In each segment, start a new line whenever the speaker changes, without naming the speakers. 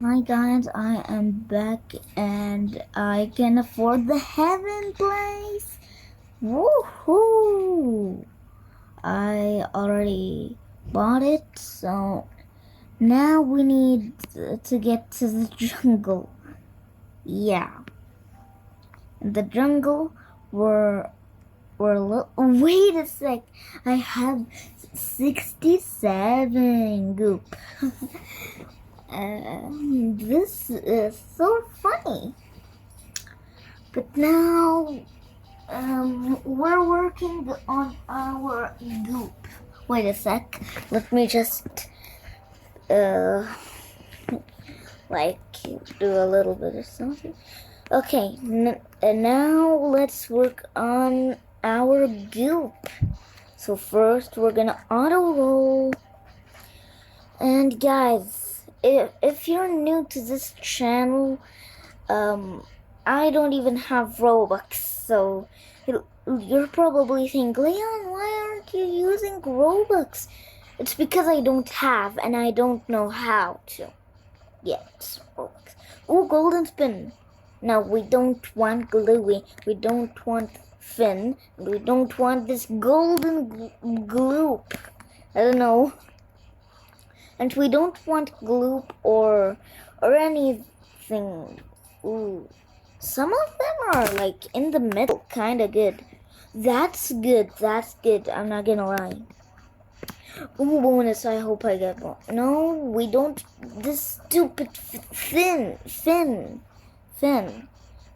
Hi guys, I am back and I can afford the heaven place. Woohoo! I already bought it, so now we need to get to the jungle. Yeah. In the jungle wait a sec. I have 67 goop. This is so funny. But now, we're working on our goop. Wait a sec. Let me just, like, do a little bit of something. Okay, and now let's work on our goop. So first, we're gonna auto roll. And guys, if you're new to this channel, I don't even have Robux, so you're probably thinking, Leon, why aren't you using Robux? It's because I don't have, and I don't know how to get Robux. Ooh, golden spin. No, we don't want Gluey. We don't want Finn. We don't want this golden gloop. I don't know. And we don't want gloop or anything. Ooh. Some of them are like in the middle, kinda good. That's good, I'm not gonna lie. Ooh, bonus, I hope I get one. No, we don't. This stupid Finn.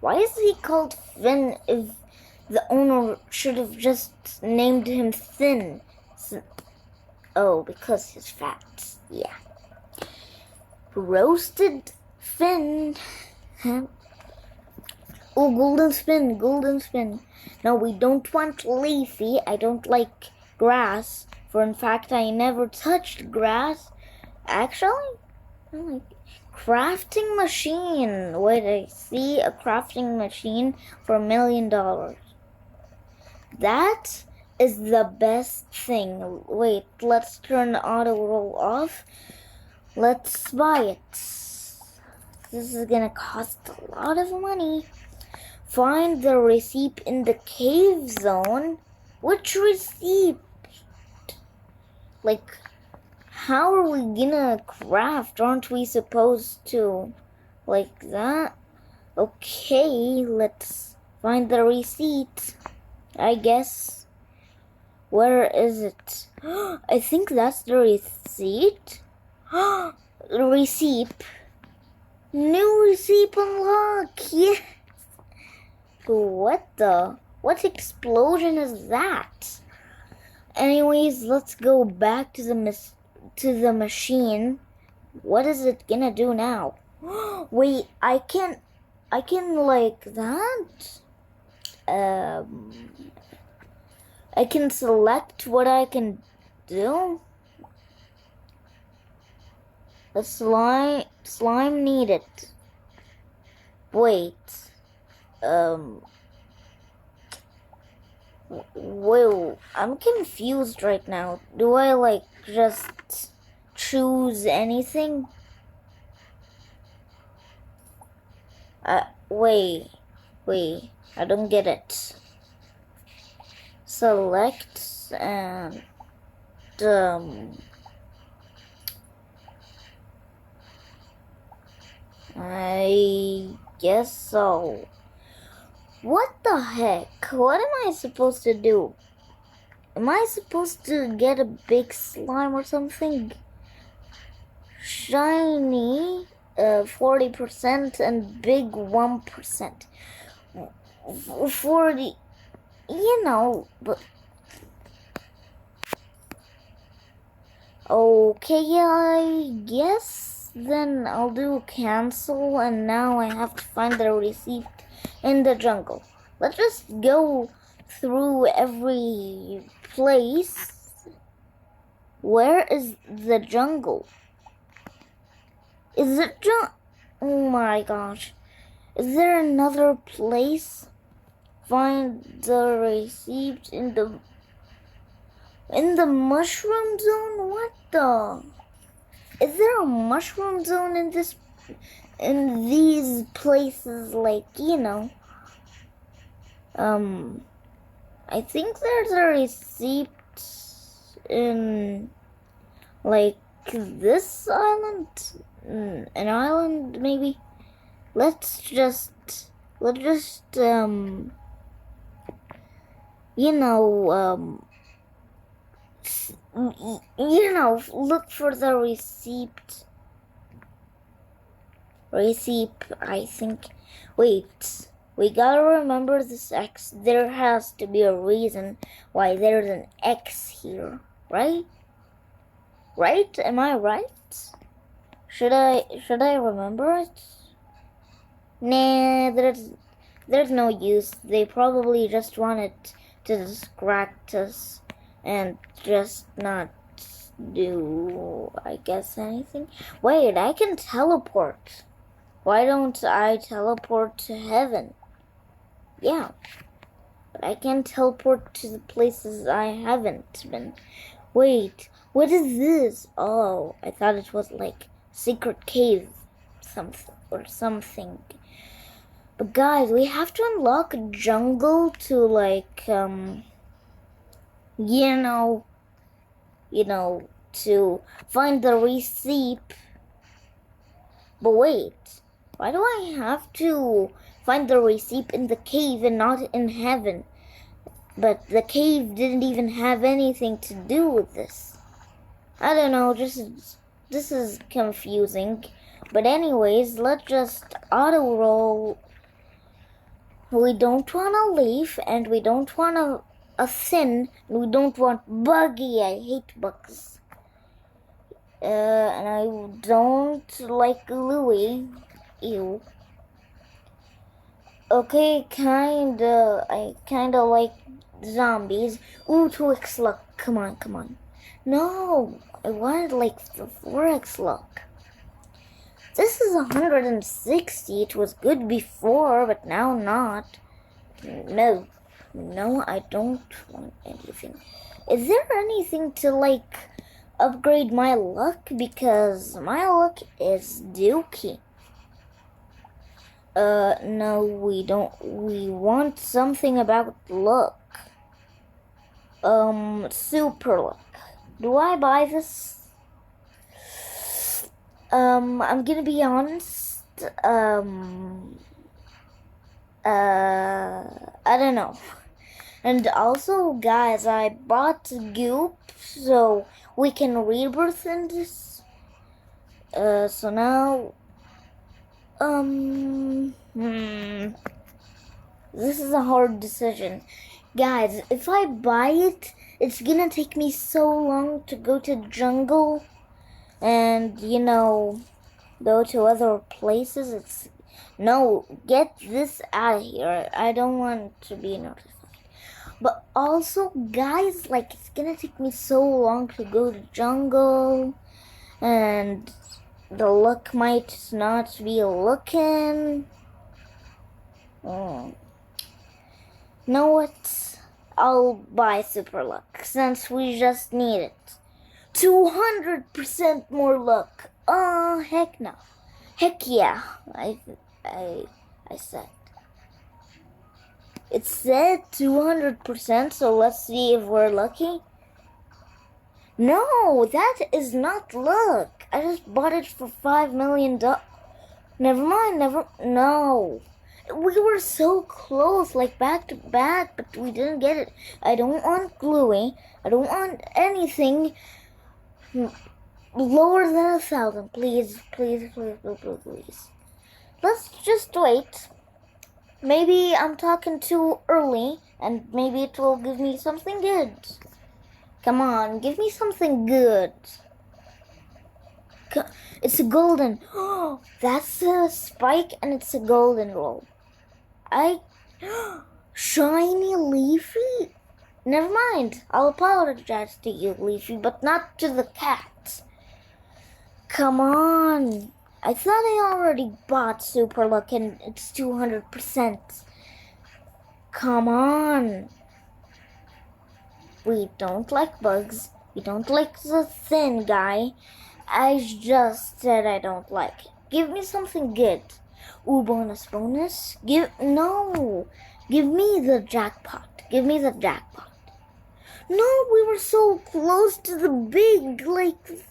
Why is he called Finn if the owner should have just named him Thin? Oh, because he's fat. Yeah. Roasted Finn. Oh, golden spin. No, we don't want leafy. I don't like grass. For in fact, I never touched grass. Actually, I like crafting machine. Wait, I see a crafting machine for $1 million. That is the best thing. Wait, let's turn the auto roll off. Let's buy it. This is gonna cost a lot of money. Find the receipt in the cave zone. Which receipt? Like, how are we gonna craft? Aren't we supposed to? Like that? Okay, let's find the receipt. I guess. Where is it? I think that's the receipt. The receipt. New receipt unlock. Yes. What explosion is that? Anyways, let's go back to the machine. What is it gonna do now? Wait, I can like that. I can select what I can do. The slime needed. Wait. Whoa, I'm confused right now. Do I like just choose anything? Wait, I don't get it. Select and I guess so. What the heck? What am I supposed to do? Am I supposed to get a big slime or something? Shiny 40% and big 1%. 40, but okay, I guess then I'll do cancel, and now I have to find the receipt in the jungle. Let's just go through every place. Where is the jungle? Is it oh my gosh. Is there another place? Find the receipt in the mushroom zone? What the? Is there a mushroom zone in this in these places, like, I think there's a receipt in, like, this island, an island maybe. Let's just look for the receipt. I think. Wait, we gotta remember this X. There has to be a reason why there's an X here, right? Right? Am I right? Should I remember it? Nah, there's no use. They probably just wanted to distract us and just not do, I guess, anything. Wait, I can teleport. Why don't I teleport to heaven? Yeah, but I can teleport to the places I haven't been. Wait, what is this? Oh, I thought it was like secret cave something. But guys, we have to unlock a jungle to like to find the receipt. But wait, why do I have to find the receipt in the cave and not in heaven? But the cave didn't even have anything to do with this. I don't know, this is confusing. But anyways, let's just auto roll. We don't want a leaf, and we don't want a thin, and we don't want buggy. I hate bugs. And I don't like Louie. Ew. Okay, I kinda like zombies. Ooh, 2x luck. Come on. No, I wanted like the 4x luck. This is 160. It was good before, but now not. No, I don't want anything. Is there anything to like upgrade my luck? Because my luck is dookie. No, we don't. We want something about luck. Super luck. Do I buy this? I'm gonna be honest. I don't know. And also, guys, I bought Goop so we can rebirth in this. So now, this is a hard decision. Guys, if I buy it, it's gonna take me so long to go to jungle and, go to other places. Get this out of here. I don't want to be notified. But also, guys, like, it's gonna take me so long to go to jungle, and the luck might not be looking. Know what? I'll buy super luck, since we just need it. 200% more luck. Oh, heck no. Heck yeah. I said. It said 200%, so let's see if we're lucky. No, that is not luck. I just bought it for $5 million. Never mind, no. We were so close, like back to back, but we didn't get it. I don't want Gluey. I don't want anything lower than 1,000. Please. Let's just wait. Maybe I'm talking too early, and maybe it will give me something good. Come on, give me something good. It's a golden. Oh, that's a spike, and it's a golden roll. Shiny Leafy? Never mind. I'll apologize to you, Leafy, but not to the cat. Come on. I thought I already bought Super Luck and it's 200%. Come on. We don't like bugs. We don't like the thin guy. I just said I don't like it. Give me something good. Ooh, bonus. Give me the jackpot. Give me the jackpot. No, we were so close to the big,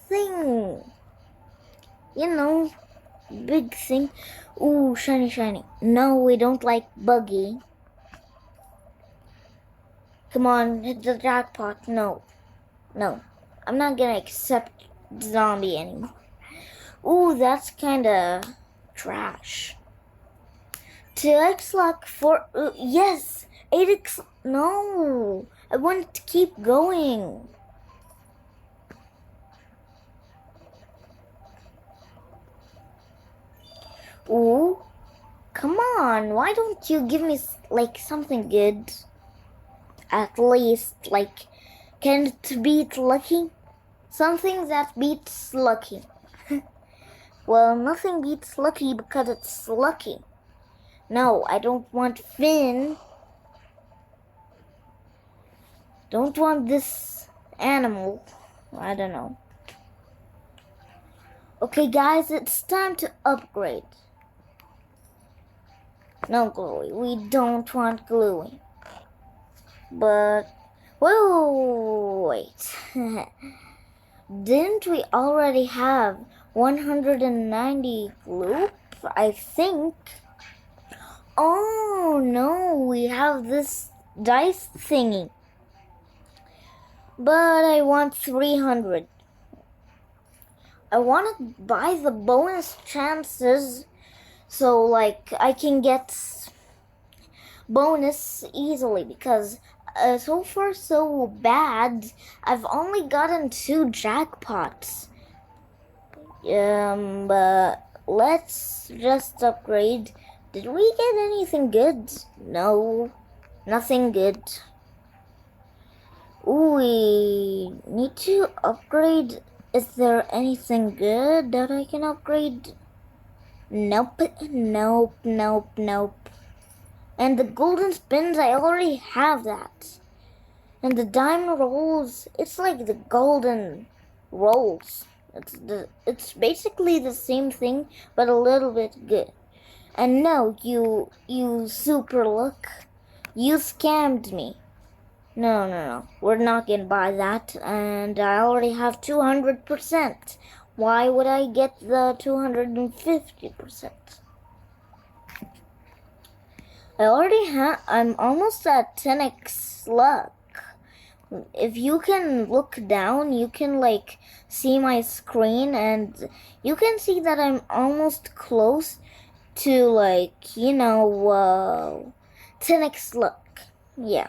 thing. Big thing. Ooh, shiny. No, we don't like buggy. Come on, hit the jackpot. No. I'm not gonna accept zombie anymore. Ooh, that's kinda trash. 2x luck for... yes! 8x... No! I want to keep going. Ooh, come on. Why don't you give me, something good? At least, can it beat lucky? Something that beats lucky. Well, nothing beats lucky because it's lucky. No, I don't want Finn. Don't want this animal. I don't know. Okay, guys, it's time to upgrade. No Gluey. We don't want Gluey. But, whoa, wait. Didn't we already have 190 loop? I think. Oh, no, we have this dice thingy. But I want 300. I want to buy the bonus chances so, I can get bonus easily because so far so bad. I've only gotten 2 jackpots. But let's just upgrade. Did we get anything good? No, nothing good. Ooh, we need to upgrade. Is there anything good that I can upgrade? Nope. And the golden spins, I already have that. And the diamond rolls, it's like the golden rolls. It's basically the same thing, but a little bit good. And no, you super look, you scammed me. No. We're not gonna buy that, and I already have 200%. Why would I get the 250%? I'm almost at 10x luck. If you can look down, you can see my screen, and you can see that I'm almost close to 10x luck. Yeah.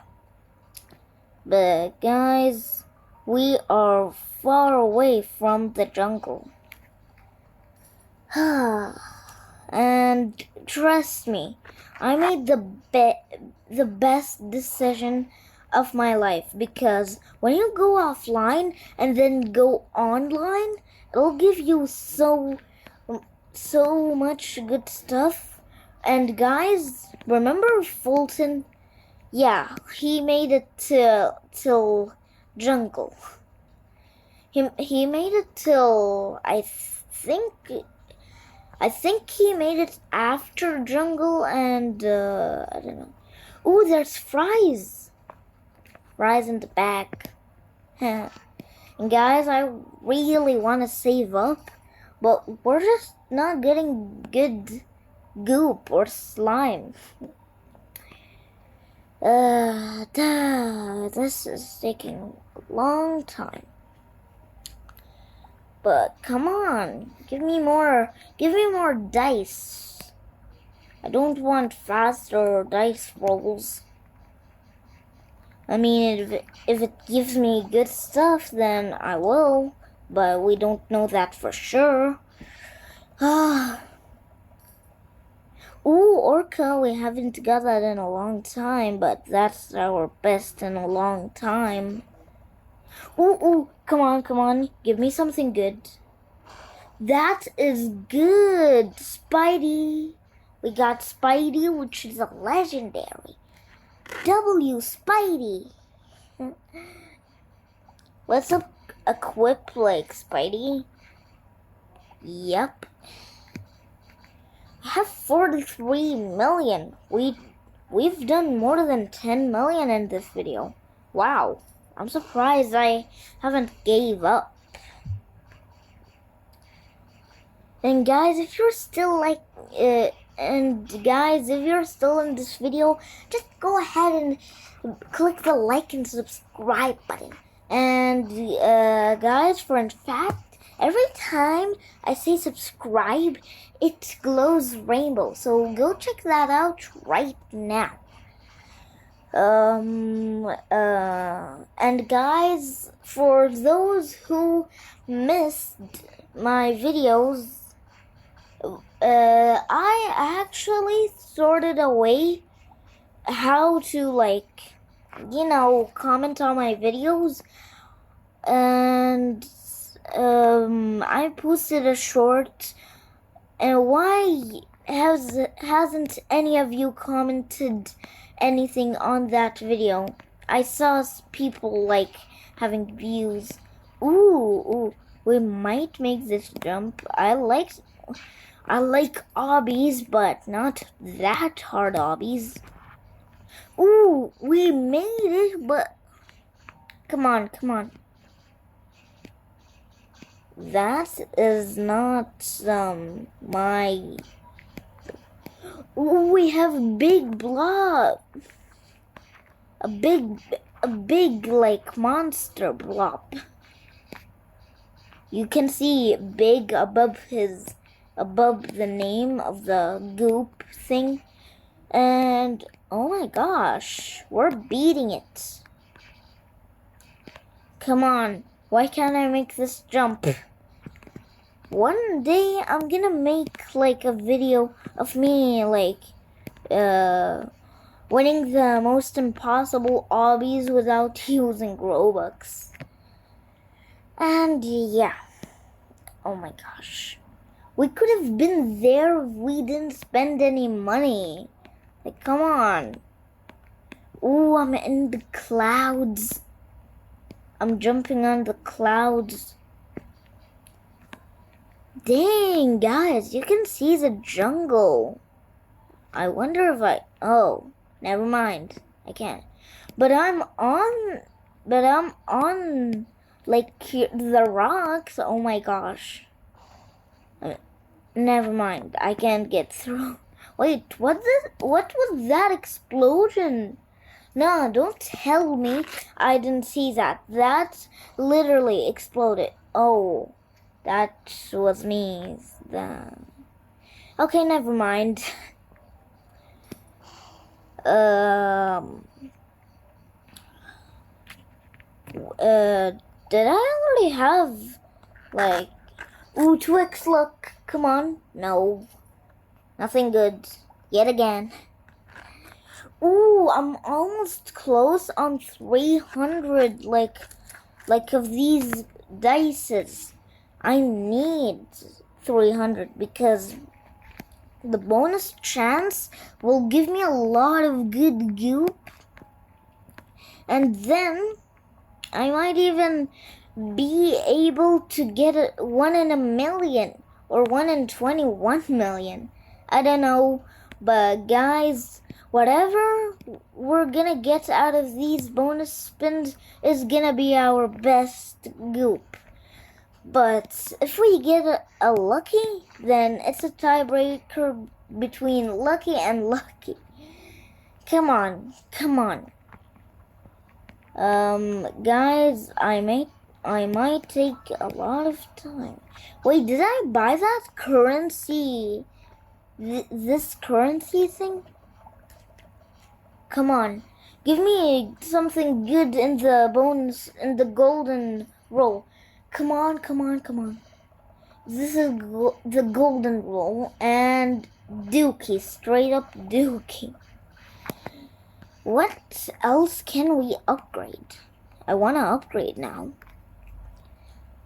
But guys, we are far away from the jungle. And trust me, I made the best decision of my life, because when you go offline and then go online, it'll give you so much good stuff. And guys, remember Fulton? Yeah, he made it till jungle. He made it till I think he made it after jungle, and I don't know. Ooh, there's fries. Fries in the back. And guys, I really want to save up, but we're just not getting good goop or slime. This is taking a long time. But come on, give me more dice. I don't want faster dice rolls. I mean, if it gives me good stuff, then I will, but we don't know that for sure. Ooh, Orca, we haven't got that in a long time, but that's our best in a long time. Ooh, come on, give me something good. That is good, Spidey. We got Spidey, which is a legendary. W Spidey. Let's equip Spidey. Yep. I have 43 million. We've done more than 10 million in this video. Wow. I'm surprised I haven't gave up. And guys, if you're still if you're still in this video, just go ahead and click the like and subscribe button. And guys, for in fact, every time I say subscribe, it glows rainbow. So go check that out right now. And guys, for those who missed my videos, I actually sorted away how to comment on my videos, and I posted a short. And why hasn't any of you commented anything on that video? I saw people having views. Ooh, we might make this jump. I like obbies, but not that hard obbies. Ooh, we made it, but come on. That is not my. Ooh, we have big blob. A big monster blob. You can see big above the name of the goop thing. And oh my gosh, we're beating it. Come on, why can't I make this jump? One day I'm gonna make a video of me winning the most impossible obbies without using Robux. And yeah, oh my gosh, we could have been there if we didn't spend any money. Come on. Ooh, I'm in the clouds. I'm jumping on the clouds. Dang, guys, you can see the jungle. I wonder if oh, never mind. I can't. But I'm on the rocks. Oh my gosh. Never mind. I can't get through. Wait, what was that explosion? No, don't tell me I didn't see that. That literally exploded. Oh, that was me. Okay, never mind. Did I already have ooh, Twix, look, come on. No, nothing good yet again. Ooh, I'm almost close on 300 of these dices. I need 300 because the bonus chance will give me a lot of good goop, and then I might even be able to get 1 in a million or 1 in 21 million. I don't know, but guys, whatever we're gonna get out of these bonus spins is gonna be our best goop. But if we get a lucky, then it's a tiebreaker between lucky and lucky. Come on. Guys, I might take a lot of time. Wait, did I buy that currency? This currency thing? Come on, give me something good in the bonus, in the golden roll. Come on. This is the golden roll and Dookie, straight up Dookie. What else can we upgrade? I want to upgrade now.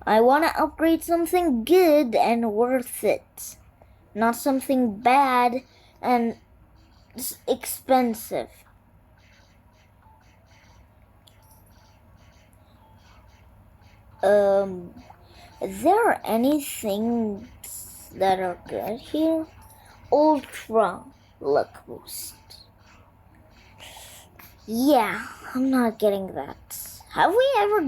I want to upgrade something good and worth it. Not something bad and expensive. Is there anything that are good here? ultra luck boost. Yeah, I'm not getting that. Have we ever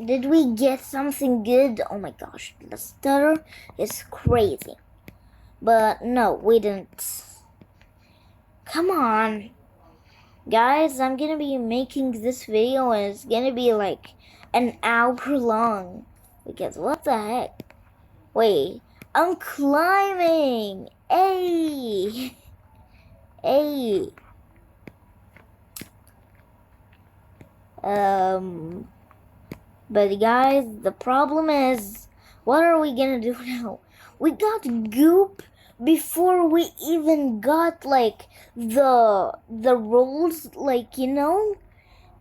did we get something good? Oh my gosh, the stutter is crazy. But no, we didn't. Come on. Guys, I'm gonna be making this video and it's gonna be like an hour long. Because what the heck? Wait, I'm climbing! Hey! Hey! But guys, the problem is, what are we gonna do now? We got goop before we even got like the rolls, like, you know,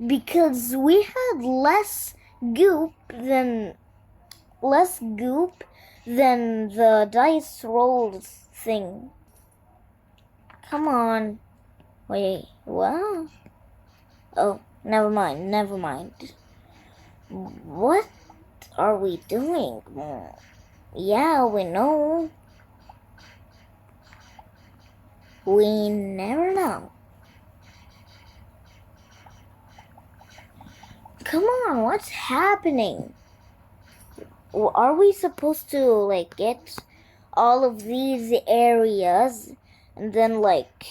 because we had less goop than the dice rolls thing. Come on. Wait, what? Oh, never mind. What are we doing? Yeah, we know. We never know. Come on, what's happening? Are we supposed to like get all of these areas and then like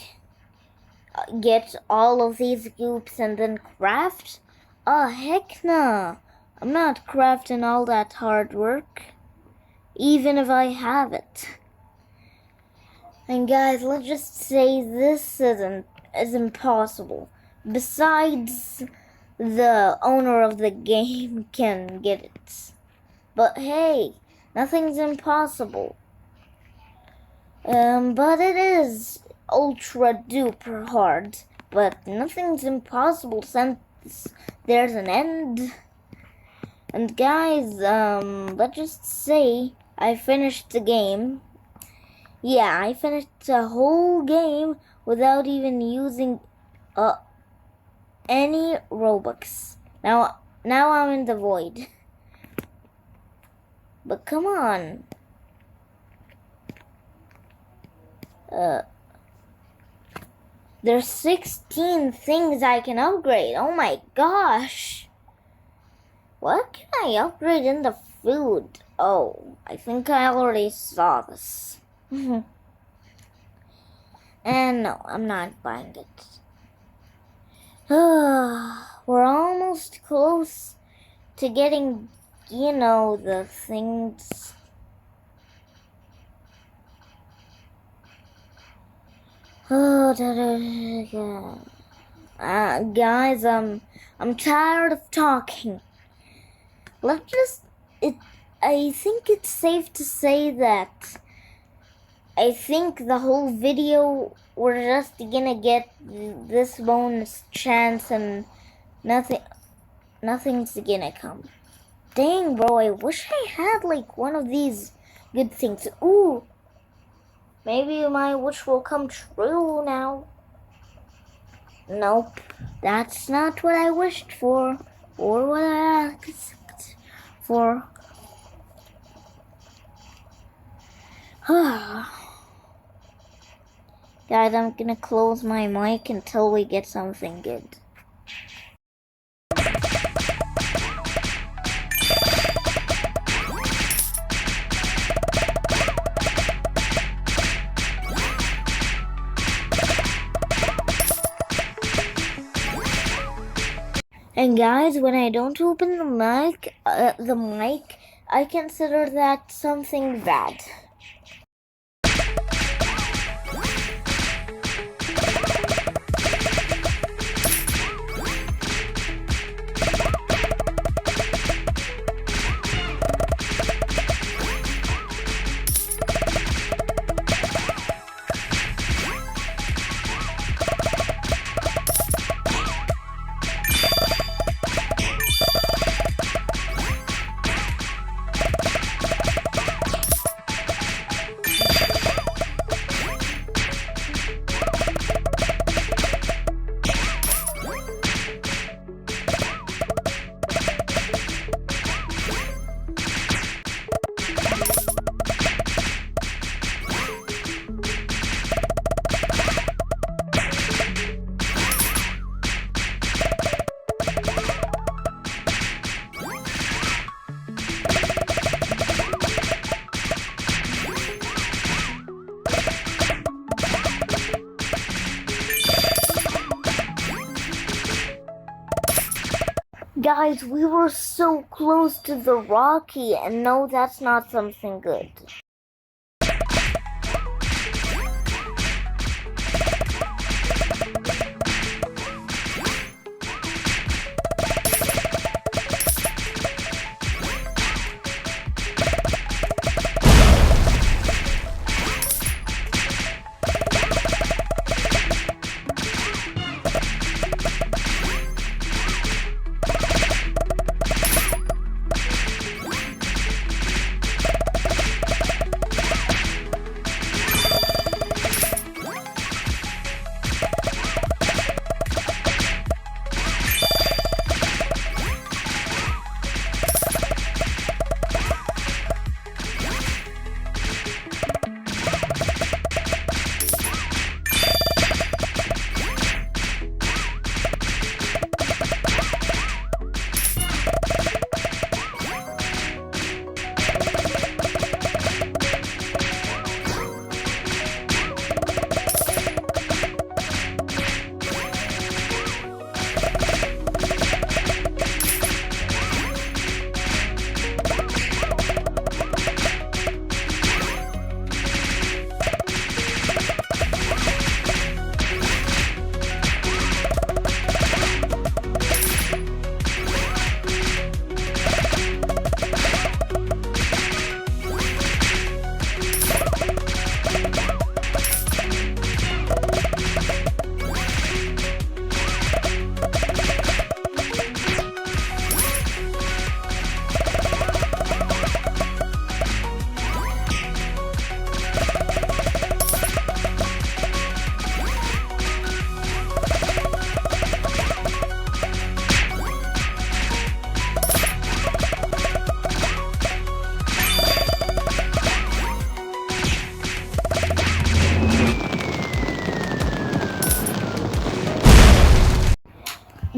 get all of these goops and then craft? Oh, heck no. I'm not crafting all that hard work, even if I have it. And guys, let's just say this is impossible. Besides, the owner of the game can get it. But hey, nothing's impossible. But it is ultra duper hard. But nothing's impossible since there's an end. And guys, let's just say I finished the game. Yeah, I finished the whole game without even using any Robux. Now I'm in the void. But come on. There's 16 things I can upgrade. Oh my gosh. What can I upgrade in the food? Oh, I think I already saw this. And no, I'm not buying it. We're almost close to getting, you know, the things. Guys, I'm tired of talking. I think it's safe to say that I think the whole video we're just gonna get this bonus chance and nothing's gonna come. Dang, bro, I wish I had like one of these good things. Ooh, maybe my wish will come true now. Nope, that's not what I wished for or what I asked for. Guys, I'm gonna close my mic until we get something good. And guys, when I don't open the mic, I consider that something bad. Guys, we were so close to the Rocky, and no, that's not something good.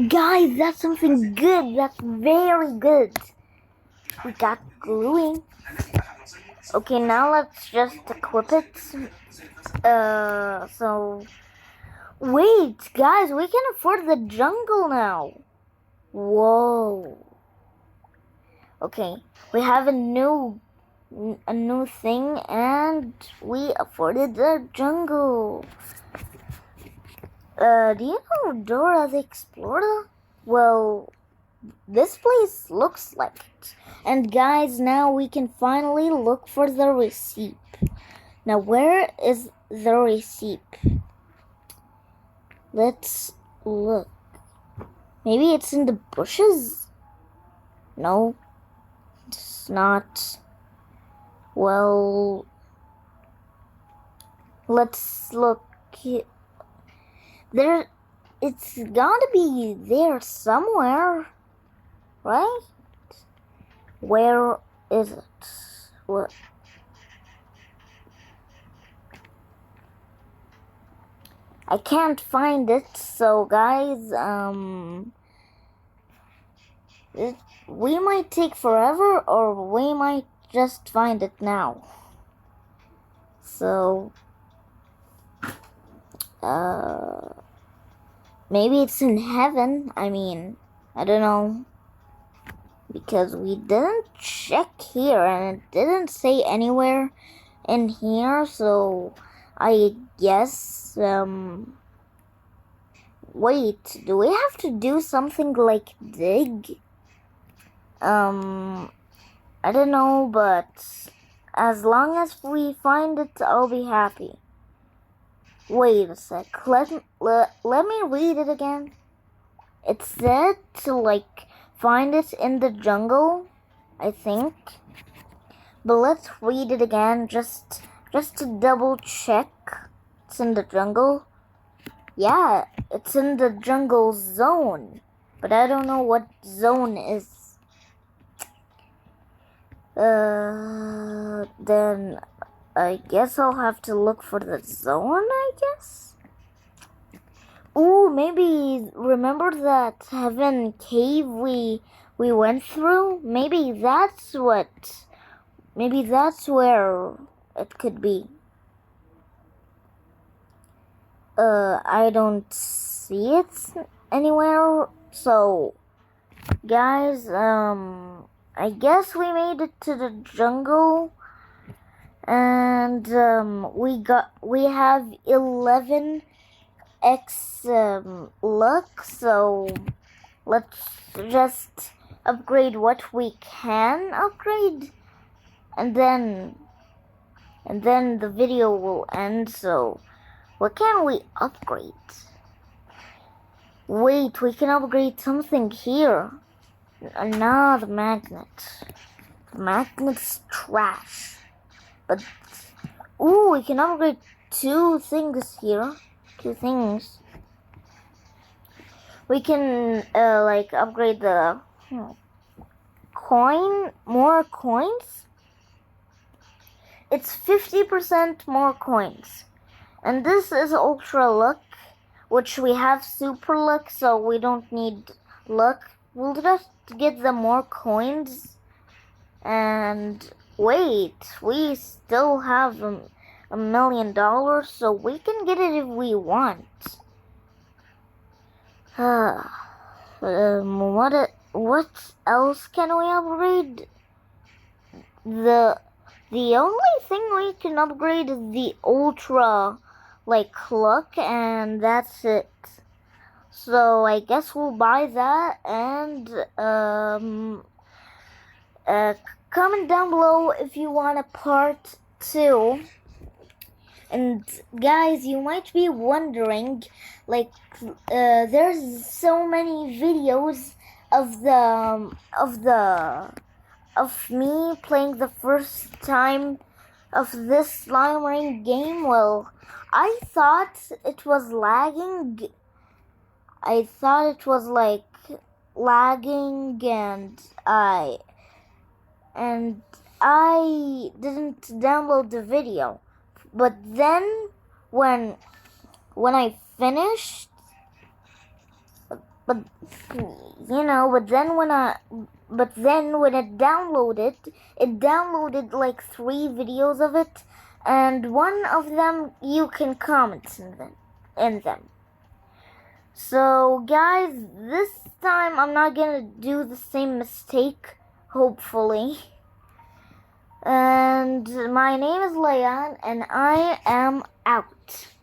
Guys, that's something good. That's very good. We got gluing. Okay, now let's just equip it. So... Wait, guys, we can afford the jungle now. Whoa. Okay, we have a new thing, and we afforded the jungle. Do you know Dora the Explorer? Well, this place looks like it. And guys, now we can finally look for the receipt. Now, where is the receipt? Let's look. Maybe it's in the bushes? No, it's not. Well, let's look. There, it's gotta be there somewhere, right? Where is it? What? I can't find it, so guys, we might take forever, or we might just find it now. So, maybe it's in heaven. I mean, I don't know, because we didn't check here, and it didn't say anywhere in here, so I guess, wait, do we have to do something like dig? I don't know, but as long as we find it, I'll be happy. Wait a sec, let me read it again. It said to, like, find it in the jungle, I think. But let's read it again, just to double check. It's in the jungle. Yeah, it's in the jungle zone. But I don't know what zone is. Then I guess I'll have to look for the zone, I guess? Ooh, maybe remember that heaven cave we went through? Maybe that's where it could be. I don't see it anywhere, so guys, I guess we made it to the jungle, and we have 11x luck, so let's just upgrade what we can upgrade, and then the video will end. So what can we upgrade? Wait, we can upgrade something here. Nah, the magnet. The magnet's trash. But ooh, we can upgrade 2 things here. 2 things. We can like upgrade the more coins. It's 50% more coins. And this is ultra luck, which we have super luck, so we don't need luck. We'll just get the more coins. And wait, we still have $1 million, so we can get it if we want. What else can we upgrade? The only thing we can upgrade is the ultra luck, and that's it. So I guess we'll buy that, and comment down below if you want a part 2. And guys, you might be wondering, there's so many videos of me playing the first time of this slime ring game. Well, I thought it was lagging. I thought it was lagging, and I didn't download the video. But then when I finished, but then when it downloaded 3 videos of it, and one of them you can comment in them. So guys, this time I'm not gonna do the same mistake, hopefully. And my name is Layan, and I am out.